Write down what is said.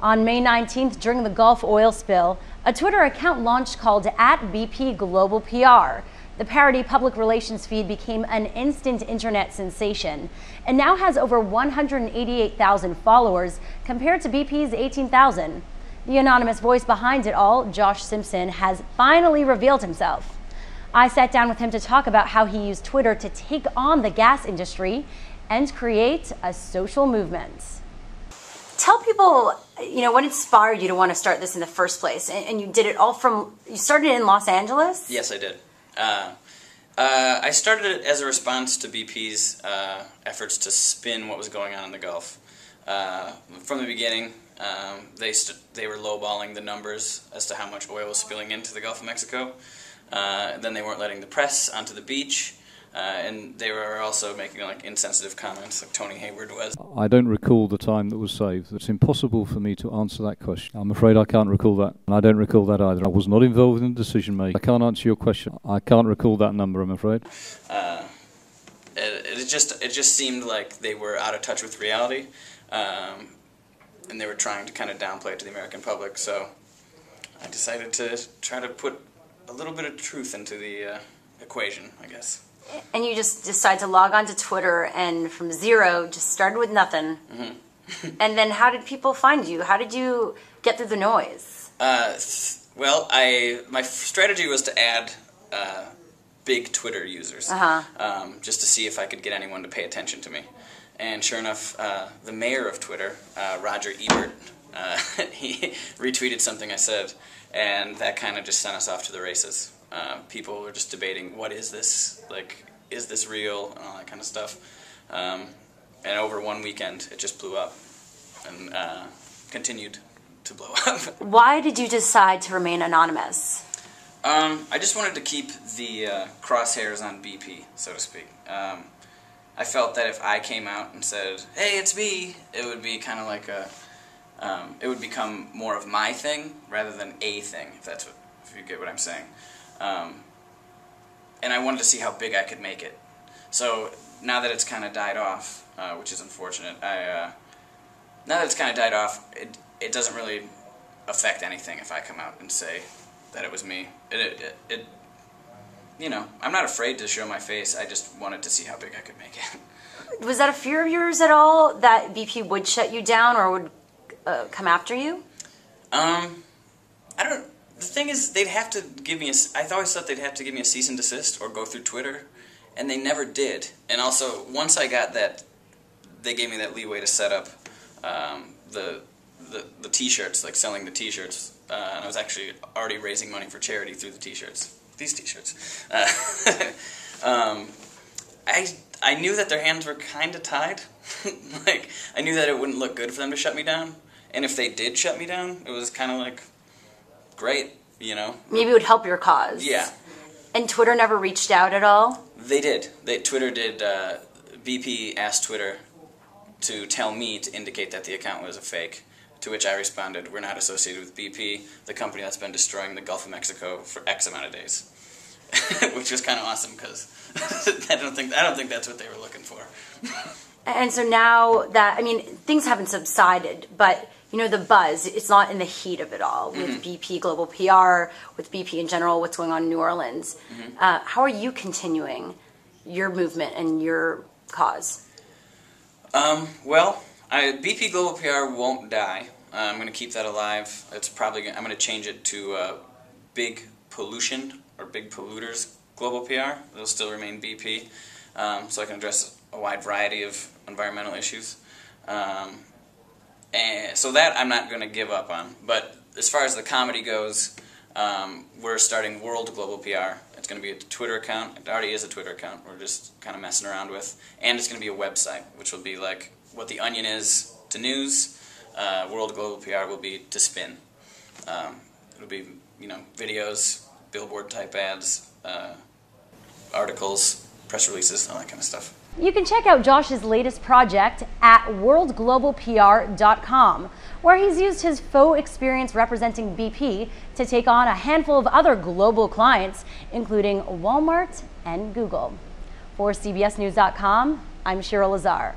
On May 19th, during the Gulf oil spill, a Twitter account launched called @BPGlobalPR. The parody public relations feed became an instant internet sensation and now has over 188,000 followers compared to BP's 18,000. The anonymous voice behind it all, Josh Simpson, has finally revealed himself. I sat down with him to talk about how he used Twitter to take on the gas industry and create a social movement. Tell people, what inspired you to want to start this in the first place? And you did it all you started in Los Angeles? Yes, I did. I started it as a response to BP's efforts to spin what was going on in the Gulf. From the beginning, they were lowballing the numbers as to how much oil was spilling into the Gulf of Mexico. Then they weren't letting the press onto the beach. And they were also making insensitive comments, like Tony Hayward was. I don't recall the time that was saved. It's impossible for me to answer that question. I'm afraid I can't recall that, and I don't recall that either. I was not involved in the decision making. I can't answer your question. I can't recall that number, I'm afraid. It just seemed like they were out of touch with reality, and they were trying to kind of downplay it to the American public. So I decided to try to put a little bit of truth into the equation, I guess. And you just decided to log on to Twitter and from zero, just started with nothing. Mm-hmm. And then how did people find you? How did you get through the noise? Well, my strategy was to add big Twitter users, just to see if I could get anyone to pay attention to me. And sure enough, the mayor of Twitter, Roger Ebert, he retweeted something I said, and that kind of just sent us off to the races. People were just debating, what is this? Is this real? And all that kind of stuff. And over one weekend, it just blew up and continued to blow up. Why did you decide to remain anonymous? I just wanted to keep the crosshairs on BP, so to speak. I felt that if I came out and said, "Hey, it's me," it would be kind of like it would become more of my thing rather than a thing, if you get what I'm saying. And I wanted to see how big I could make it. So now that it's kind of died off, which is unfortunate, now that it's kind of died off, it doesn't really affect anything if I come out and say that it was me. I'm not afraid to show my face. I just wanted to see how big I could make it. Was that a fear of yours at all, that BP would shut you down or would come after you? The thing is, they'd have to give me I always thought they'd have to give me a cease and desist or go through Twitter, and they never did. And also, once I got that, they gave me that leeway to set up the T-shirts, like selling the T-shirts, and I was actually already raising money for charity through the T-shirts. These T-shirts. I knew that their hands were kind of tied. I knew that it wouldn't look good for them to shut me down, and if they did shut me down, it was kind of like, great, Maybe it would help your cause. Yeah. And Twitter never reached out at all? They did. Twitter did. BP asked Twitter to tell me to indicate that the account was a fake, to which I responded, "We're not associated with BP, the company that's been destroying the Gulf of Mexico for X amount of days." Which was kind of awesome, because I don't think that's what they were looking for. And so now that, things haven't subsided, but the buzz, it's not in the heat of it all with BP Global PR, with BP in general, what's going on in New Orleans. How are you continuing your movement and your cause? Well, BP Global PR won't die. I'm going to keep that alive. I'm going to change it to Big Pollution or Big Polluters Global PR. It'll still remain BP, so I can address a wide variety of environmental issues. And so that I'm not going to give up on. But as far as the comedy goes, we're starting World Global PR. It's going to be a Twitter account. It already is a Twitter account. We're just kind of messing around with. And it's going to be a website, which will be like what The Onion is to news. World Global PR will be to spin. It'll be, videos, billboard-type ads, articles, press releases, all that kind of stuff. You can check out Josh's latest project at worldglobalpr.com, where he's used his faux experience representing BP to take on a handful of other global clients, including Walmart and Google. For CBSNews.com, I'm Shira Lazar.